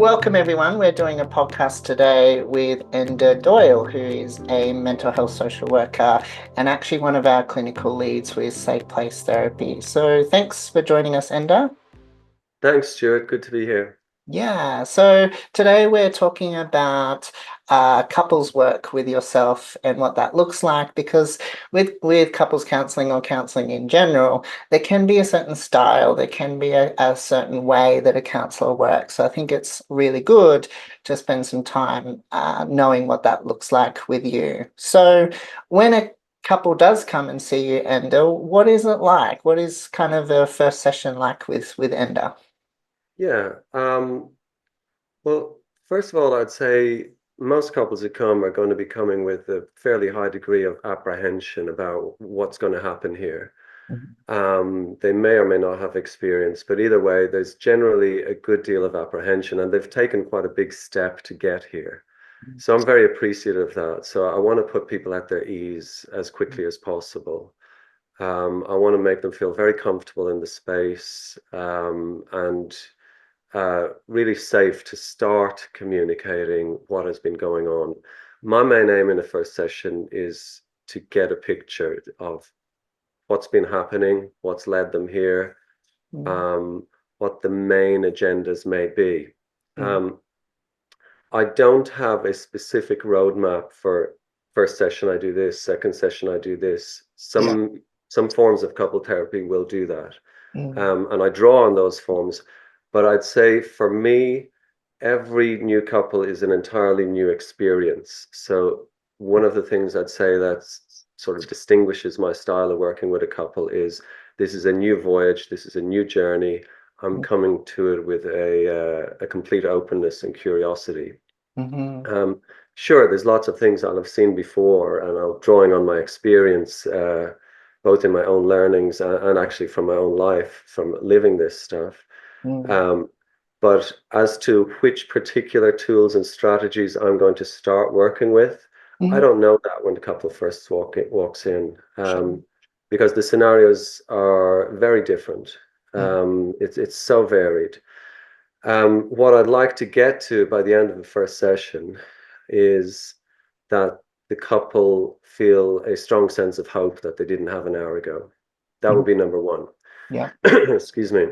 welcome everyone. We're doing a podcast today with Enda Doyle, who is a mental health social worker and actually one of our clinical leads with Safe Place Therapy. So thanks for joining us, Enda. Thanks, Stuart. Good to be here. Yeah, so today we're talking about couples work with yourself and what that looks like, because with couples counselling or counselling in general, there can be a certain style, there can be a certain way that a counsellor works. So I think it's really good to spend some time knowing what that looks like with you. So when a couple does come and see you, Enda, what is it like? What is kind of the first session like with Enda? Yeah. Well, first of all, I'd say most couples who come are going to be coming with a fairly high degree of apprehension about what's going to happen here. They may or may not have experience, but either way, there's generally a good deal of apprehension, and they've taken quite a big step to get here. So I'm very appreciative of that. So I want to put people at their ease as quickly as possible. I want to make them feel very comfortable in the space, and really safe to start communicating what has been going on. My main aim in the first session is to get a picture of what's been happening, what's led them here, Mm, um, what the main agendas may be. mm, I don't have a specific roadmap for first session I do this, second session I do this. yeah. Some forms of couple therapy will do that. Mm, And I draw on those forms. But I'd say for me, every new couple is an entirely new experience. So one of the things I'd say that sort of distinguishes my style of working with a couple is this is a new voyage, this is a new journey. I'm mm, coming to it with a complete openness and curiosity. mhm, Um, sure, there's lots of things I'll have seen before, and I'm drawing on my experience, both in my own learnings and actually from my own life, from living this stuff. mm, Um, but as to which particular tools and strategies I'm going to start working with, I mhm, don't know that when the couple first walks in, sure. because the scenarios are very different. Mm, It's so varied. What I'd like to get to by the end of the first session is that the couple feel a strong sense of hope that they didn't have an hour ago. That mm, would be number one. yeah. Excuse me.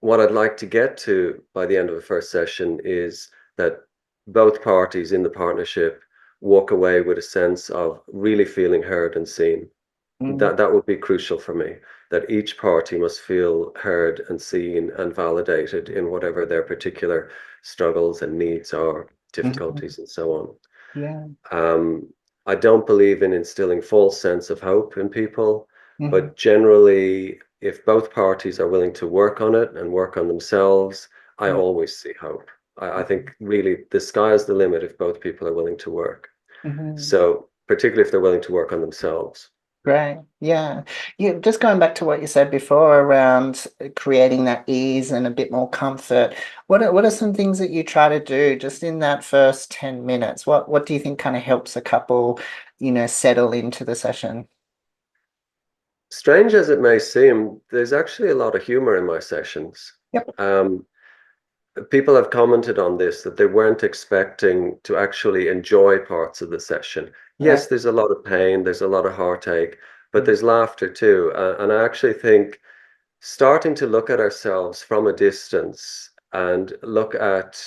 What I'd like to get to by the end of the first session is that both parties in the partnership walk away with a sense of really feeling heard and seen. Mm, That would be crucial for me, that each party must feel heard and seen and validated in whatever their particular struggles and needs are, mhm, difficulties and so on. yeah. I don't believe in instilling false sense of hope in people, Mhm, but generally, if both parties are willing to work on it and work on themselves, I yeah. always see hope. I think really the sky is the limit if both people are willing to work. Mhm. So particularly if they're willing to work on themselves. Great. Yeah. Yeah. Just going back to what you said before around creating that ease and a bit more comfort. What are some things that you try to do just in that first 10 minutes? What do you think kind of helps a couple, settle into the session? Strange as it may seem, there's actually a lot of humor in my sessions. Yep. Um, People have commented on this that they weren't expecting to actually enjoy parts of the session. Right. Yes, there's a lot of pain, there's a lot of heartache, but Mm, there's laughter too. And I actually think starting to look at ourselves from a distance and look at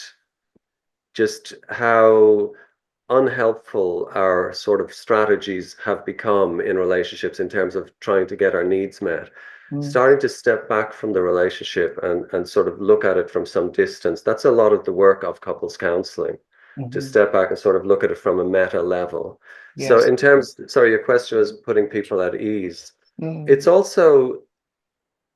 just how unhelpful our sort of strategies have become in relationships in terms of trying to get our needs met. mm, Starting to step back from the relationship and sort of look at it from some distance. That's a lot of the work of couples counseling, to mhm. step back and sort of look at it from a meta level. So Yes. in terms, sorry, your question was putting people at ease. It's Mm, also,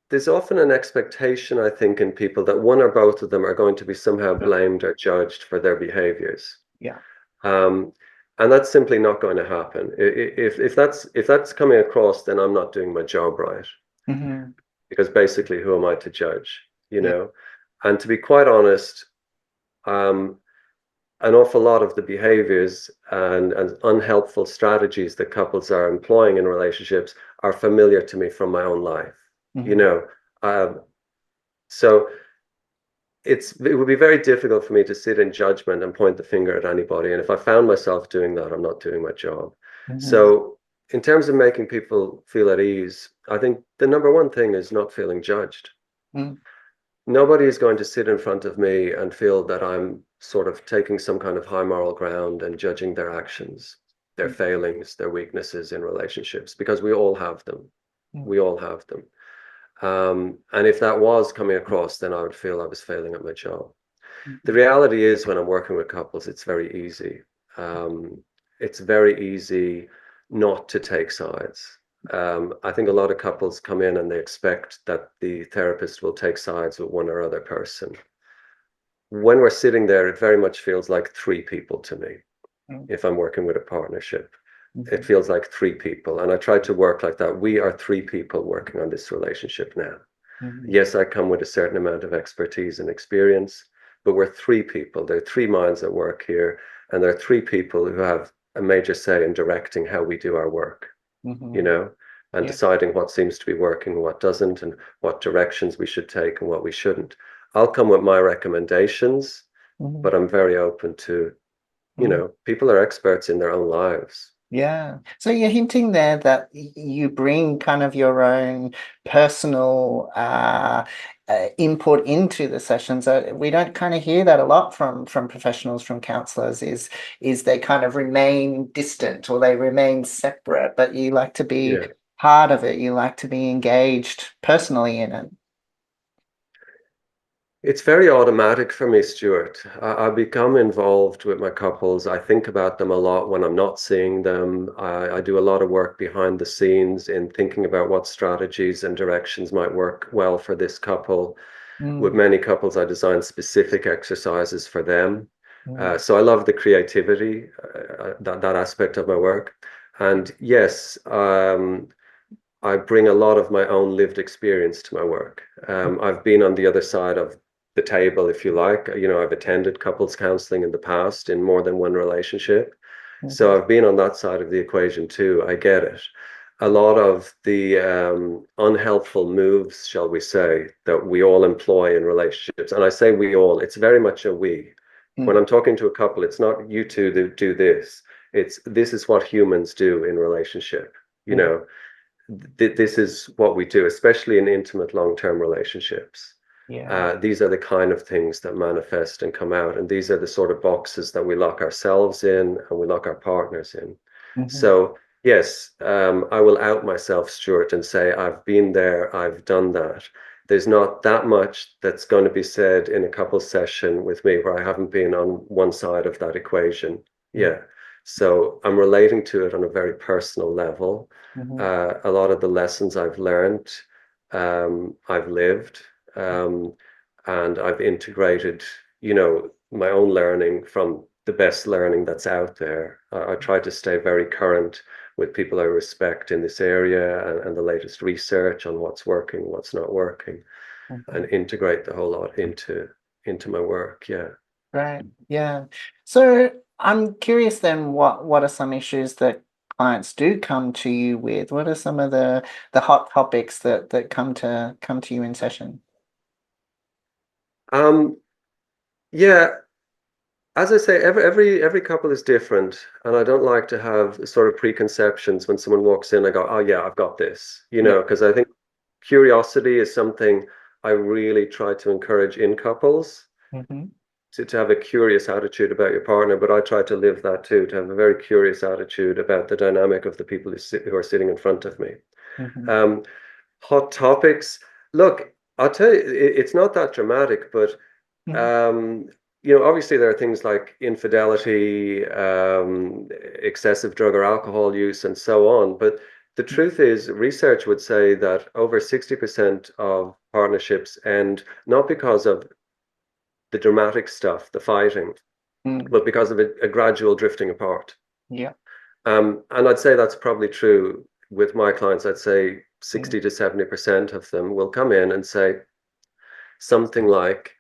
there's often an expectation, I think, in people that one or both of them are going to be somehow blamed or judged for their behaviors. yeah. Um, and that's simply not going to happen. If that's coming across, then I'm not doing my job right. Mhm. Because basically, who am I to judge? You Yeah. know, and to be quite honest, um, an awful lot of the behaviors and unhelpful strategies that couples are employing in relationships are familiar to me from my own life. You Mhm. know, um, so it would be very difficult for me to sit in judgment and point the finger at anybody. And if I found myself doing that, I'm not doing my job. Mhm. So in terms of making people feel at ease, I think the number one thing is not feeling judged. Mm, Nobody is going to sit in front of me and feel that I'm sort of taking some kind of high moral ground and judging their actions, their mm, failings, their weaknesses in relationships, because we all have them. mm, We all have them. And if that was coming across, then I would feel I was failing at my job. The mhm, reality is, when I'm working with couples, it's very easy. It's very easy not to take sides. I think a lot of couples come in and they expect that the therapist will take sides with one or other person. When we're sitting there, it very much feels like three people to me. mm, If I'm working with a partnership, it mhm, feels like three people. And I try to work like that. We are three people working on this relationship now. mhm, Yes, I come with a certain amount of expertise and experience, but we're three people. There are three minds at work here, and there are three people who have a major say in directing how we do our work, you mhm. know, and Yeah. deciding what seems to be working and what doesn't, and what directions we should take and what we shouldn't. I'll come with my recommendations, Mhm, but I'm very open to, mm. people are experts in their own lives. Yeah. So you're hinting there that you bring kind of your own personal input into the sessions. We don't kind of hear that a lot from professionals, from counselors, is they kind of remain distant or they remain separate, but you like to be Yeah. part of it. You like to be engaged personally in it. It's very automatic for me, Stuart. I become involved with my couples. I think about them a lot when I'm not seeing them. I do a lot of work behind the scenes in thinking about what strategies and directions might work well for this couple. With Mm, many couples, I design specific exercises for them. mm, So I love the creativity, that aspect of my work. And yes, I bring a lot of my own lived experience to my work. I've been on the other side of the table, if you like. I've attended couples counseling in the past in more than one relationship. So mhm, I've been on that side of the equation too. I get it. A lot of the unhelpful moves, shall we say, that we all employ in relationships, and I say we all, it's very much a we. When mm, I'm talking to a couple, it's not you two that do this. It's this is what humans do in relationship. You mm, know, this is what we do, especially in intimate long-term relationships. yeah. These are the kind of things that manifest and come out, and these are the sort of boxes that we lock ourselves in and we lock our partners in. Mhm, So, yes, I will out myself, Stuart, and say I've been there, I've done that. There's not that much that's going to be said in a couple session with me where I haven't been on one side of that equation. mm, Yeah. So I'm relating to it on a very personal level. mhm, A lot of the lessons I've learned, I've lived, um, and I've integrated, my own learning from the best learning that's out there. I try to stay very current with people I respect in this area, and the latest research on what's working, what's not working, and mhm. integrate the whole lot into my work. Yeah. Right. Yeah. So I'm curious then, what are some issues that clients do come to you with? What are some of the hot topics that come to you in session? Um, yeah, as I say, every couple is different, and I don't like to have sort of preconceptions when someone walks in. I go, "Oh yeah, I've got this," Yeah. because I think curiosity is something I really try to encourage in couples, Hmm. to have a curious attitude about your partner. But I try to live that too, to have a very curious attitude about the dynamic of the people who are sitting in front of me. Hmm. Um, Hot topics. Look, I'll tell you, it's not that dramatic, but Hmm. um, obviously there are things like infidelity, excessive drug or alcohol use, and so on. But the truth is, research would say that over 60% of partnerships end not because of the dramatic stuff, the fighting, Hmm. but because of a gradual drifting apart. Yeah. And I'd say that's probably true with my clients. I'd say Mm, 60 to 70% of them will come in and say something like,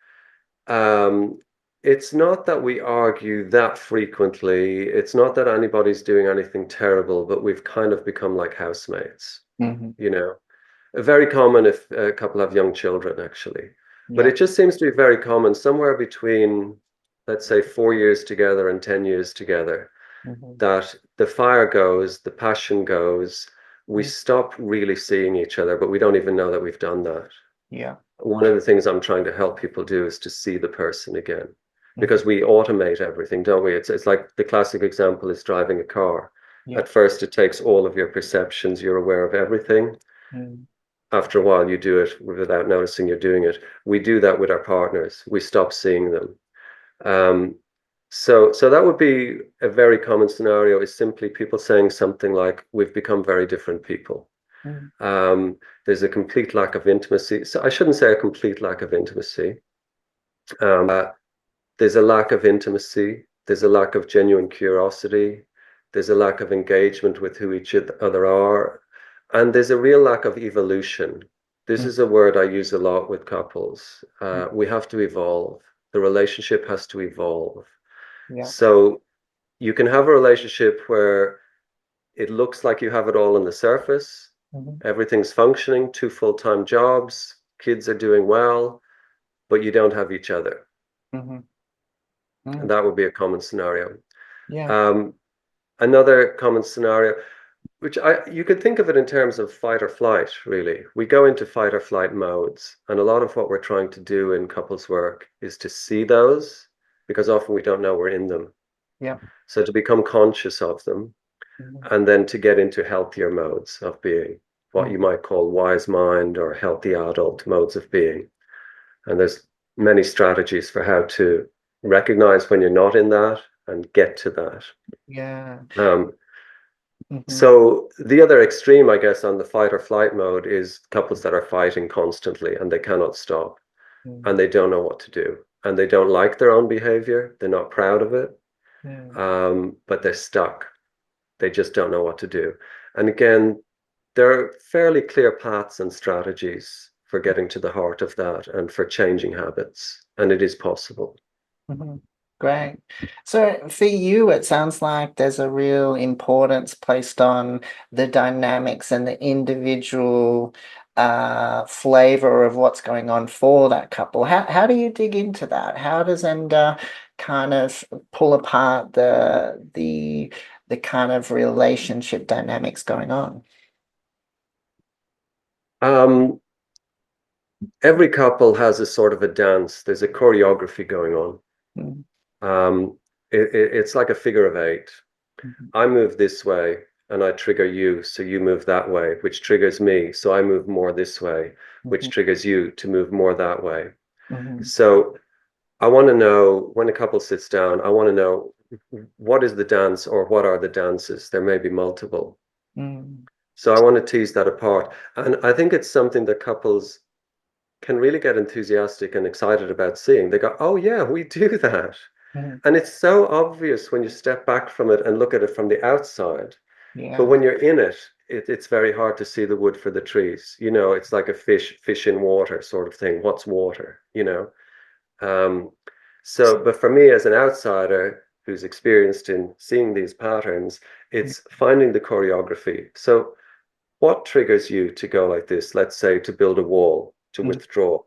um, it's not that we argue that frequently. It's not that anybody's doing anything terrible, but we've kind of become like housemates, mhm, you know. Very common if a couple have young children, actually. But Yeah. it just seems to be very common, somewhere between, let's say, 4 years together and 10 years together, Hmm. that the fire goes, the passion goes, we Mm. stop really seeing each other, but we don't even know that we've done that. Yeah. One of the things I'm trying to help people do is to see the person again, Hmm. because we automate everything, don't we? It's like the classic example is driving a car. Yeah. At first, it takes all of your perceptions, you're aware of everything. Mm. After a while, you do it without noticing you're doing it. We do that with our partners. We stop seeing them. Um, so that would be a very common scenario, is simply people saying something like, "We've become very different people." Mm. Um, there's a complete lack of intimacy. So I shouldn't say a complete lack of intimacy. Uh, there's a lack of intimacy. There's a lack of genuine curiosity. There's a lack of engagement with who each other are. And there's a real lack of evolution. This Mm. is a word I use a lot with couples. Mm. We have to evolve. The relationship has to evolve. Yeah. So you can have a relationship where it looks like you have it all on the surface. Hmm. Everything's functioning, two full-time jobs, kids are doing well, but you don't have each other. Hmm. And Mm. that would be a common scenario. Yeah. Um, Another common scenario, which you could think of it in terms of fight or flight, really. We go into fight or flight modes, and a lot of what we're trying to do in couples work is to see those, because often we don't know we're in them. Yeah. So to become conscious of them, Hmm. and then to get into healthier modes of being, what you might call wise mind or healthy adult modes of being. And there's many strategies for how to recognize when you're not in that and get to that. Yeah. Um, Hmm. so the other extreme, I guess, on the fight or flight mode is couples that are fighting constantly and they cannot stop and Mm. they don't know what to do and they don't like their own behavior. They're not proud of it, Mm. but they're stuck. They just don't know what to do. And again, there are fairly clear paths and strategies for getting to the heart of that and for changing habits. And it is possible. Hmm. Great. So for you, it sounds like there's a real importance placed on the dynamics and the individual flavor of what's going on for that couple. How do you dig into that? How does Enda kind of pull apart the kind of relationship dynamics going on? Um, every couple has a sort of a dance. There's a choreography going on. Mm. Um, it's like a figure of eight. Mhm. I move this way and I trigger you, so you move that way, which triggers me. So I move more this way, which Mhm. triggers you to move more that way. Mhm. So I want to know when a couple sits down, I want to know what is the dance or what are the dances? There may be multiple. Mm. So I want to tease that apart. And I think it's something that couples can really get enthusiastic and excited about seeing. They go, oh, yeah, we do that. Mhm. And it's so obvious when you step back from it and look at it from the outside. But Yeah. when you're in it, it's very hard to see the wood for the trees. It's like a fish in water sort of thing. What's water, Um, but for me as an outsider who's experienced in seeing these patterns, Mm. it's finding the choreography. So what triggers you to go like this? Let's say to build a wall, to Mm. withdraw.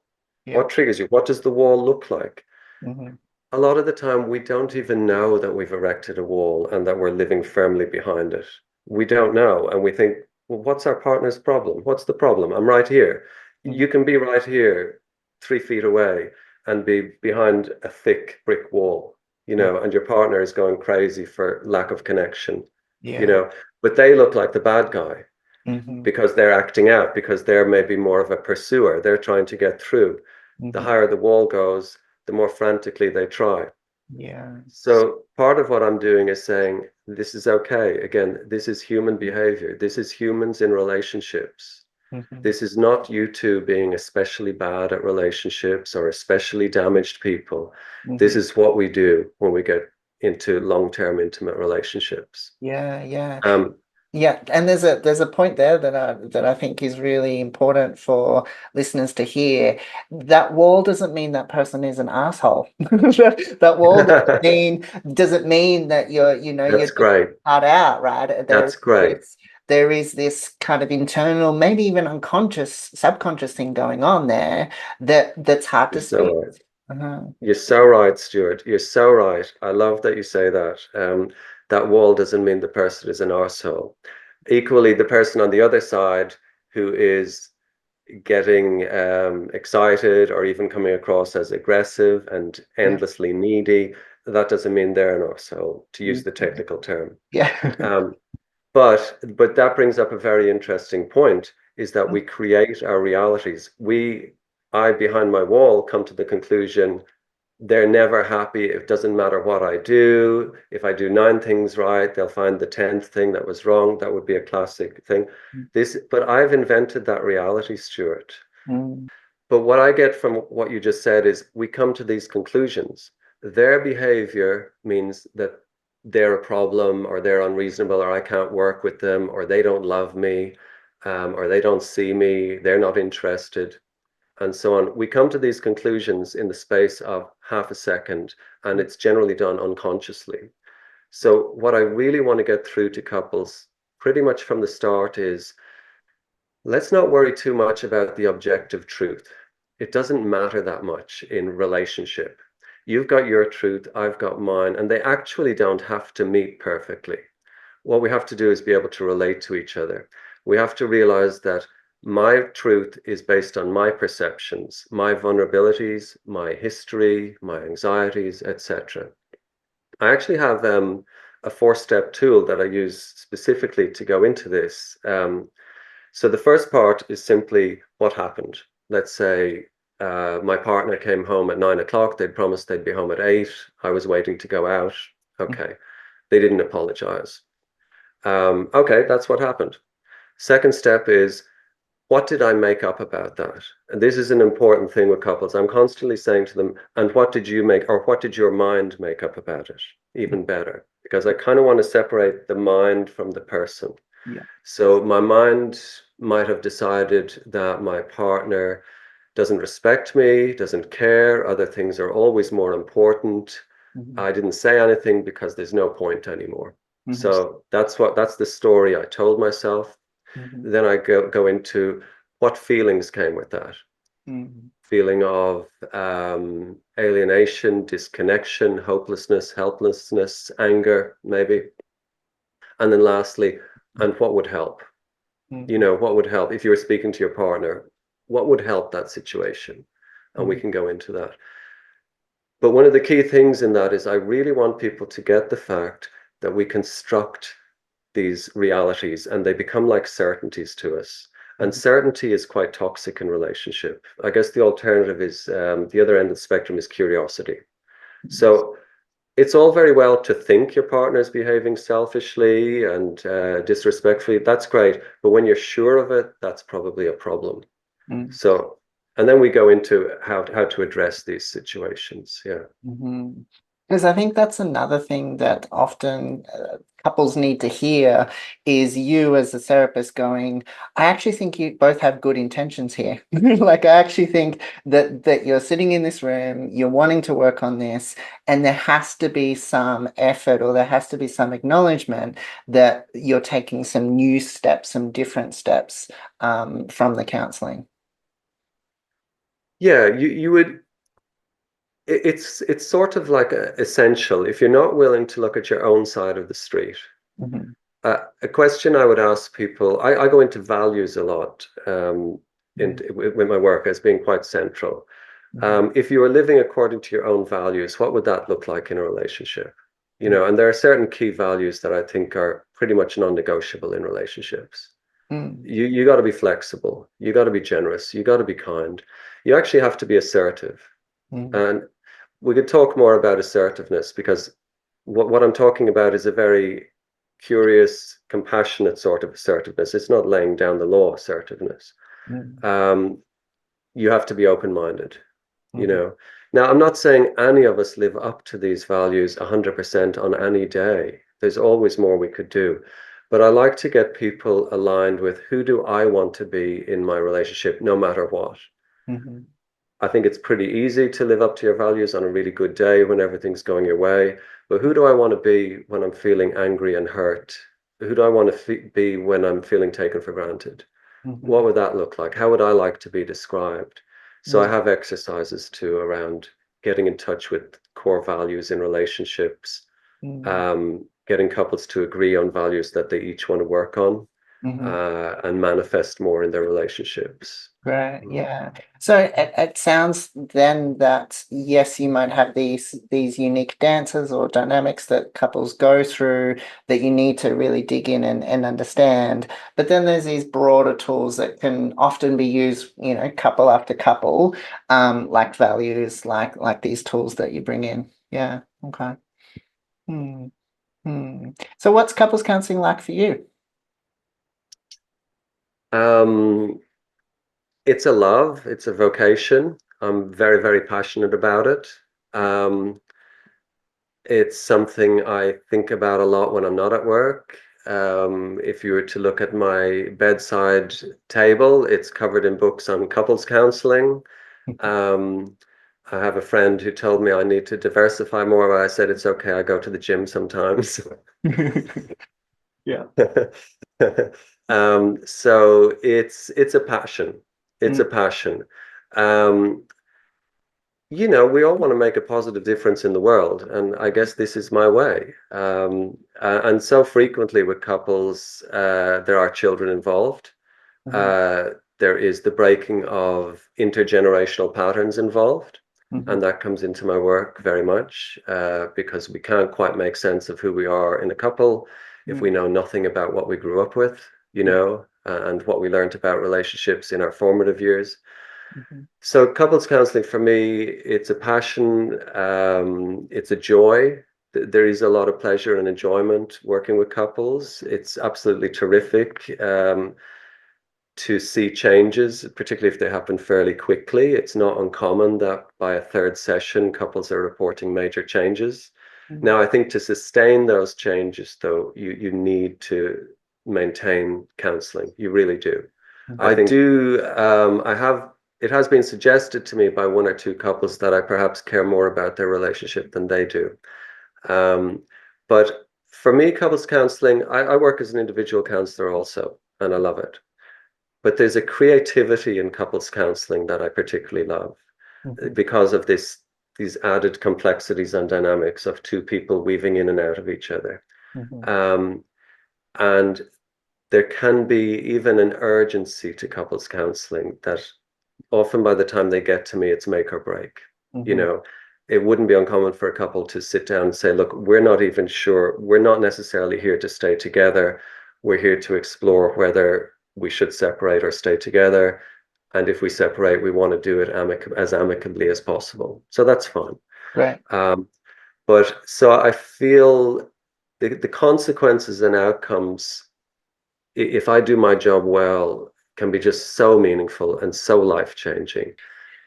Yeah. What triggers you? What does the wall look like? Hmm. A lot of the time, we don't even know that we've erected a wall and that we're living firmly behind it. We don't know. And we think, well, what's our partner's problem? What's the problem? I'm right here. Mm. You can be right here, 3 feet away, and be behind a thick brick wall, Mm. and your partner is going crazy for lack of connection, you Yeah. know, but they look like the bad guy Hmm. because they're acting out, because they're maybe more of a pursuer. They're trying to get through. The Hmm. higher the wall goes, the more frantically they try. Yeah. So part of what I'm doing is saying, this is okay. Again, this is human behavior. This is humans in relationships. Hmm. This is not you two being especially bad at relationships or especially damaged people. Hmm. This is what we do when we get into long-term intimate relationships. Yeah. Yeah. Um, Yeah, and there's a point there that I think is really important for listeners to hear. That wall doesn't mean that person is an asshole. That wall doesn't mean that you're that's just great. cut out, right? That's great. there is this kind of internal, maybe even unconscious, subconscious thing going on there that's hard to You're so speak. right. Uh-huh. You're so right, Stuart. You're so right. I love that you say that. That wall doesn't mean the person is an arsehole. Equally, the person on the other side who is getting excited or even coming across as aggressive and Yeah. endlessly needy, that doesn't mean they're an arsehole, to use the Mhm. technical term. Yeah. Um, but that brings up a very interesting point, is that we create our realities. I, behind my wall, come to the conclusion they're never happy. It doesn't matter what I do. If I do 9 things right, they'll find the 10th thing that was wrong. That would be a classic thing. But I've invented that reality, Stuart. Mm, But what I get from what you just said is we come to these conclusions. Their behavior means that they're a problem, or they're unreasonable, or I can't work with them, or they don't love me, or they don't see me, they're not interested, and so on. We come to these conclusions in the space of half a second, and it's generally done unconsciously. So, what I really want to get through to couples pretty much from the start is, let's not worry too much about the objective truth. It doesn't matter that much in relationship. You've got your truth, I've got mine, and they actually don't have to meet perfectly. What we have to do is be able to relate to each other. We have to realize that my truth is based on my perceptions, my vulnerabilities, my history, my anxieties, etc. I actually have a 4-step tool that I use specifically to go into this. So the first part is simply what happened. Let's say my partner came home at 9 o'clock. They'd promised they'd be home at 8. I was waiting to go out. mm, Okay. They didn't apologize. Okay, that's what happened. Second step is, what did I make up about that? And this is an important thing with couples. I'm constantly saying to them, and what did you make, or what did your mind make up about it? Even better, because I kind of want to separate the mind from the person. yeah. So my mind might have decided that my partner doesn't respect me, doesn't care, other things are always more important. Mhm, I didn't say anything because there's no point anymore. mhm, So that's the story I told myself. mhm, Then I go into what feelings came with that. mhm, Feeling of alienation, disconnection, hopelessness, helplessness, anger, maybe. And then lastly, and what would help? mhm, What would help if you were speaking to your partner? What would help that situation? And we mhm, can go into that. But one of the key things in that is I really want people to get the fact that we construct these realities and they become like certainties to us. And mhm, certainty is quite toxic in relationship. I guess the alternative is the other end of the spectrum is curiosity. yes. So it's all very well to think your partner's behaving selfishly and disrespectfully. That's great. But when you're sure of it, that's probably a problem. Mm. So, and then we go into how to address these situations. Yeah. Mhm. Because I think that's another thing that often couples need to hear is you as a therapist going, I actually think you both have good intentions here. Like I actually think that you're sitting in this room, you're wanting to work on this, and there has to be some effort or there has to be some acknowledgement that you're taking some new steps, some different steps from the counseling. Yeah, you would it's sort of like essential. If you're not willing to look at your own side of the street, Mhm, a question I would ask people, I go into values a lot mhm, with my work as being quite central. mhm, If you were living according to your own values, what would that look like in a relationship? And there are certain key values that I think are pretty much non-negotiable in relationships. mhm, You got to be flexible, you got to be generous, you got to be kind. You actually have to be assertive. mhm, And we could talk more about assertiveness, because what I'm talking about is a very curious, compassionate sort of assertiveness. It's not laying down the law assertiveness. mhm, Um, you have to be open-minded, you mhm, know. Now, I'm not saying any of us live up to these values 100% on any day. There's always more we could do. But I like to get people aligned with, who do I want to be in my relationship, no matter what. mhm. I think it's pretty easy to live up to your values on a really good day when everything's going your way. But who do I want to be when I'm feeling angry and hurt? who do I want to be when I'm feeling taken for granted? Mhm. What would that look like? How would I like to be described? So I Mm, have exercises too around getting in touch with core values in relationships, mm, getting couples to agree on values that they each want to work on, mhm. and manifest more in their relationships. Right, yeah. So it sounds then that yes, you might have these unique dances or dynamics that couples go through that you need to really dig in and understand. But then there's these broader tools that can often be used, couple after couple, like values, like these tools that you bring in. Yeah, okay. Hmm. Hmm. So what's couples counseling like for you? Um, it's a love, it's a vocation. I'm very, very passionate about it. Um, it's something I think about a lot when I'm not at work. If you were to look at my bedside table, it's covered in books on couples counseling. Um, I have a friend who told me I need to diversify more, but I said it's okay. I go to the gym sometimes. Yeah. So it's a passion. It's Mm, a passion. Um, we all want to make a positive difference in the world, and I guess this is my way. And so frequently with couples, there are children involved. mhm, Uh, there is the breaking of intergenerational patterns involved, mhm, and that comes into my work very much, because we can't quite make sense of who we are in a couple if we mm, know nothing about what we grew up with, mm, and what we learned about relationships in our formative years. mhm, So couples counseling for me, it's a passion, it's a joy. There is a lot of pleasure and enjoyment working with couples. It's absolutely terrific. To see changes, particularly if they happen fairly quickly. It's not uncommon that by a third session, couples are reporting major changes. mm, Now, I think to sustain those changes, though, you need to maintain counseling. You really do. I mhm, do, it has been suggested to me by one or two couples that I perhaps care more about their relationship than they do. Um, but for me, couples counseling, I work as an individual counselor also, and I love it. But there's a creativity in couples counseling that I particularly love mhm, because of these added complexities and dynamics of two people weaving in and out of each other. mhm, Um, and there can be even an urgency to couples counseling that often by the time they get to me, it's make or break. You mhm, know, it wouldn't be uncommon for a couple to sit down and say, look, we're not even sure, we're not necessarily here to stay together. We're here to explore whether we should separate or stay together. And if we separate, we want to do it as amicably as possible. So that's fine. right. Um, but so I feel the consequences and outcomes, if I do my job well, can be just so meaningful and so life-changing.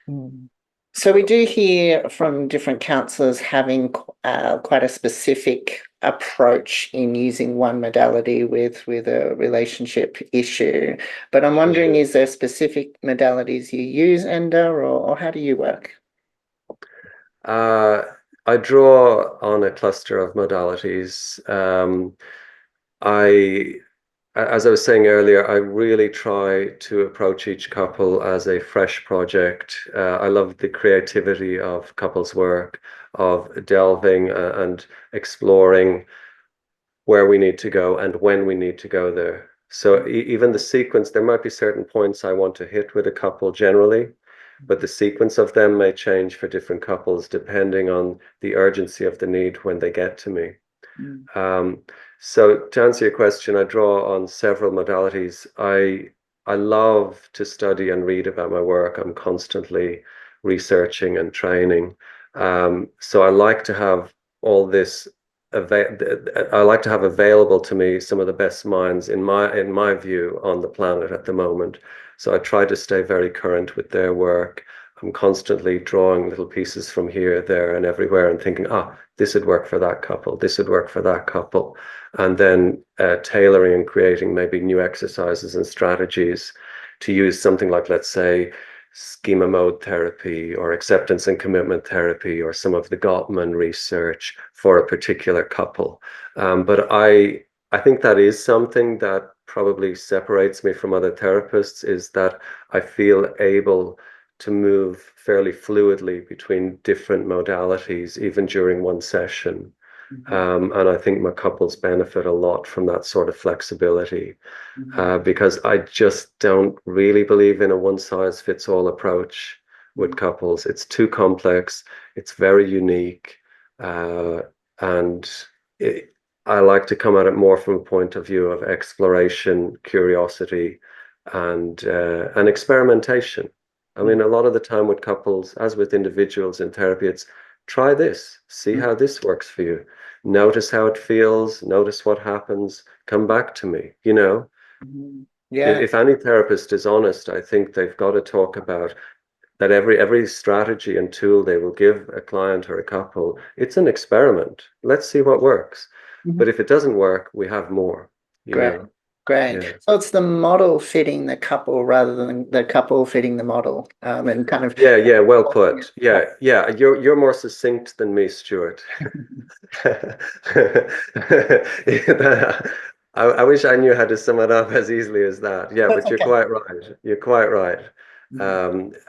Mm. So we do hear from different counselors having quite a specific approach in using one modality with a relationship issue. But I'm wondering, Mhm. is there specific modalities you use, Enda, or how do you work? Uh, I draw on a cluster of modalities. I, as I was saying earlier, I really try to approach each couple as a fresh project. I love the creativity of couples work, of delving and exploring where we need to go and when we need to go there. So even the sequence, there might be certain points I want to hit with a couple generally, but the sequence of them may change for different couples depending on the urgency of the need when they get to me. Mm, Um, so to answer your question, I draw on several modalities. I love to study and read about my work. I'm constantly researching and training. So I like to have all this I like to have available to me some of the best minds in my view on the planet at the moment. So I try to stay very current with their work. I'm constantly drawing little pieces from here, there, and everywhere and thinking, this would work for that couple, this would work for that couple. And then tailoring and creating maybe new exercises and strategies to use something like, let's say, schema mode therapy or acceptance and commitment therapy or some of the Gottman research for a particular couple. But I think that is something that probably separates me from other therapists, is that I feel able to move fairly fluidly between different modalities, even during one session. Mhm, And I think my couples benefit a lot from that sort of flexibility, mhm, because I just don't really believe in a one-size-fits-all approach with mhm, couples. It's too complex, it's very unique, uh, and it, I like to come at it more from a point of view of exploration, curiosity, and experimentation. I mhm, mean, a lot of the time with couples, as with individuals in therapy, it's try this, see mhm, how this works for you. Notice how it feels, notice what happens, come back to me, you know. mhm. If, Yeah. if any therapist is honest, I think they've got to talk about that every strategy and tool they will give a client or a couple, it's an experiment. Let's see what works. But Mhm. if it doesn't work, we have more, you Great. know. Great. Yeah. So it's the model fitting the couple rather than the couple fitting the model, and kind of. Yeah, yeah, well put. Yeah, yeah. You're more succinct than me, Stuart. I wish I knew how to sum it up as easily as that. Yeah, That's but you're okay. quite right. You're quite right. Mhm,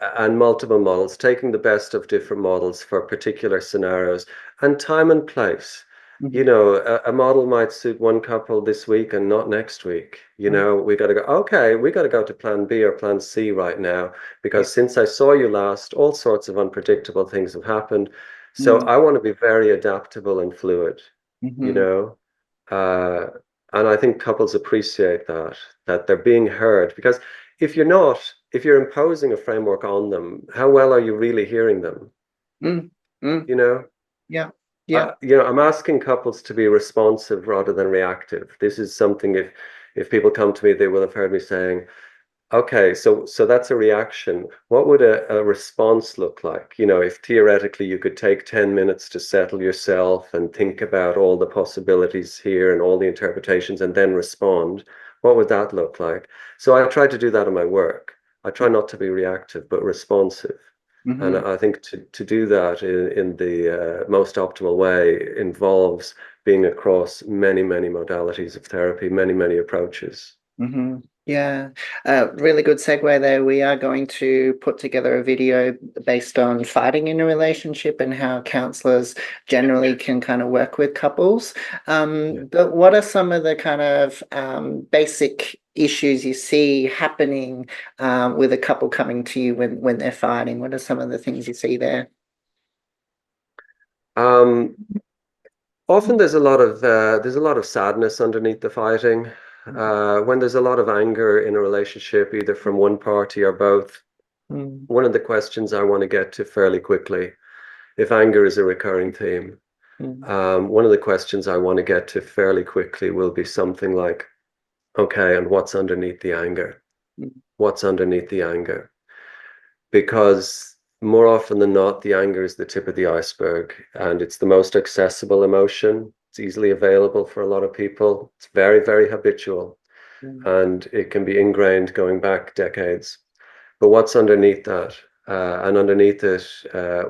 And multiple models, taking the best of different models for particular scenarios and time and place. You mhm, know, a model might suit one couple this week and not next week. You mhm. know, we got to go, okay, we got to go to plan B or plan C right now, Yeah. because since I saw you last, all sorts of unpredictable things have happened. So Mm, I want to be very adaptable and fluid, you mhm, know. Uh, and I think couples appreciate that they're being heard. Because if you're imposing a framework on them, how well are you really hearing them? mm, mm. You know, Yeah. Yeah. I'm asking couples to be responsive rather than reactive. This is something if people come to me, they will have heard me saying, okay, so that's a reaction. What would a response look like? You know, if theoretically you could take 10 minutes to settle yourself and think about all the possibilities here and all the interpretations and then respond, what would that look like? So I try to do that in my work. I try not to be reactive, but responsive. And Mm-hmm. I think to do that in the most optimal way involves being across many, many modalities of therapy, many, many approaches. Mm-hmm. Yeah, really good segue there. We are going to put together a video based on fighting in a relationship and how counselors generally can kind of work with couples. Yeah. But what are some of the kind of basic issues you see happening with a couple coming to you when they're fighting? What are some of the things you see there? Um, Often there's a lot of sadness underneath the fighting. When there's a lot of anger in a relationship, either from one party or both, Mm, one of the questions I want to get to fairly quickly, if anger is a recurring theme, mm, one of the questions I want to get to fairly quickly will be something like, okay, and what's underneath the anger? mm, What's underneath the anger? Because more often than not, the anger is the tip of the iceberg and it's the most accessible emotion. It's easily available for a lot of people. It's very, very habitual mm, and it can be ingrained going back decades. But what's underneath that? And underneath it,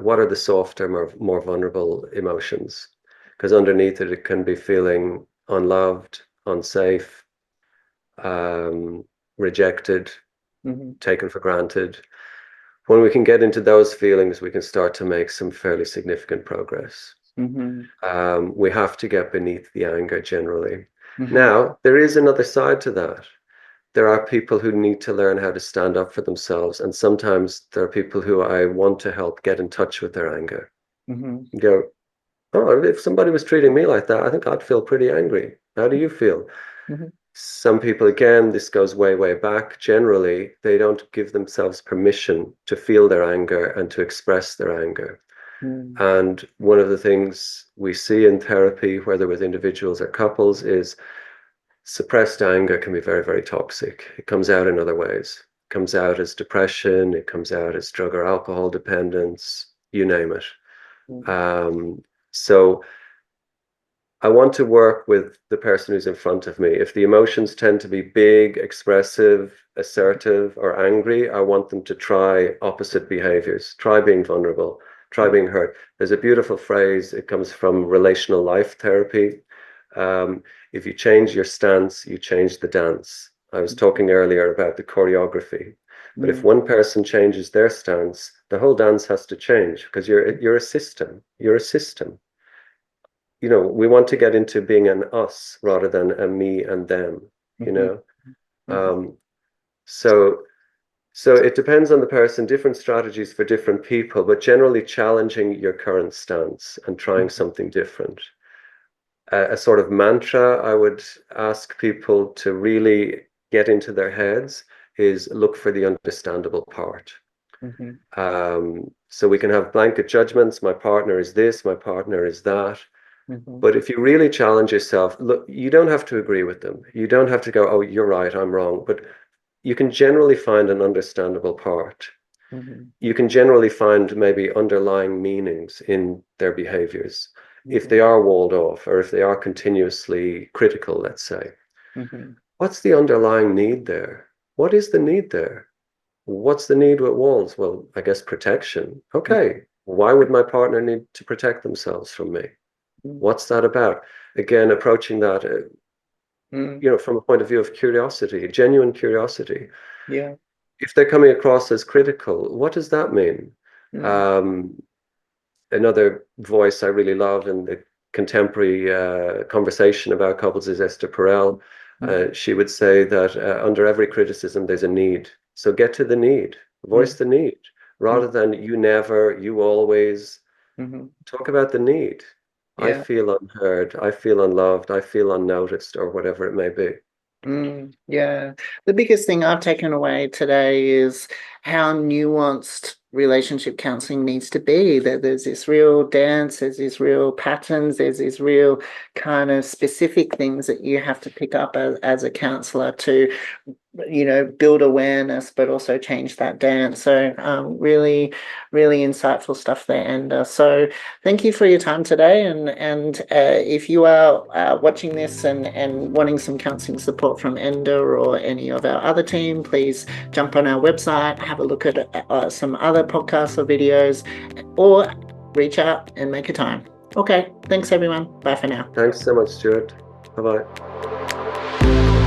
what are the softer, more vulnerable emotions? Because underneath it, it can be feeling unloved, unsafe, um, rejected, mm, taken for granted. When we can get into those feelings, we can start to make some fairly significant progress. mm, We have to get beneath the anger generally. mm, Now, there is another side to that. There are people who need to learn how to stand up for themselves. And sometimes there are people who I want to help get in touch with their anger. mm, You go, oh, if somebody was treating me like that, I think I'd feel pretty angry. How do you feel? mm, Some people, again, this goes way, way back. Generally, they don't give themselves permission to feel their anger and to express their anger. mm, And one of the things we see in therapy, whether with individuals or couples, is suppressed anger can be very, very toxic. It comes out in other ways. It comes out as depression, it comes out as drug or alcohol dependence, you name it. mm, So I want to work with the person who's in front of me. If the emotions tend to be big, expressive, assertive, or angry, I want them to try opposite behaviors. Try being vulnerable, try mm, being hurt. There's a beautiful phrase, it comes from relational life therapy, If you change your stance, you change the dance. I was talking earlier about the choreography, but if Mm, one person changes their stance, the whole dance has to change because you're a system. You're a system. You know, we want to get into being an us rather than a me and them, you mhm, know. mhm, Um, so so it depends on the person, different strategies for different people, but generally challenging your current stance and trying mhm, something different. A sort of mantra I would ask people to really get into their heads is look for the understandable part. mhm, So we can have blanket judgments. My partner is this, my partner is that. mhm, But if you really challenge yourself, look, you don't have to agree with them. You don't have to go, oh, you're right, I'm wrong. But you can generally find an understandable part. mhm, You can generally find maybe underlying meanings in their behaviors if they mhm, are walled off or if they are continuously critical, let's say. mhm, What's the underlying need there? What is the need there? What's the need with walls? Well, I guess protection. Okay. Why would my partner need to protect themselves from me? mhm, What's that about? Again, approaching that, mhm, you know, from a point of view of curiosity, genuine curiosity. yeah. If they're coming across as critical, what does that mean? Mm, Um, Another voice I really love in the contemporary conversation about couples is Esther Perel. mhm, She would say that under every criticism, there's a need. So get to the need, voice mm, the need, mm, rather than you never, you always. mhm, Talk about the need. I yeah. feel unheard, I feel unloved, I feel unnoticed, or whatever it may be. Yeah. The biggest thing I've taken away today is how nuanced relationship counseling needs to be. That there's this real dance, there's these real patterns, there's these real kind of specific things that you have to pick up as a counselor to, build awareness, but also change that dance. So, really, really insightful stuff there. And so, thank you for your time today. And if you are watching this and wanting some counselling support from Enda or any of our other team, please jump on our website, have a look at some other podcasts or videos, or reach out and make a time. Okay, thanks everyone. Bye for now. Thanks so much, Stuart. Bye bye.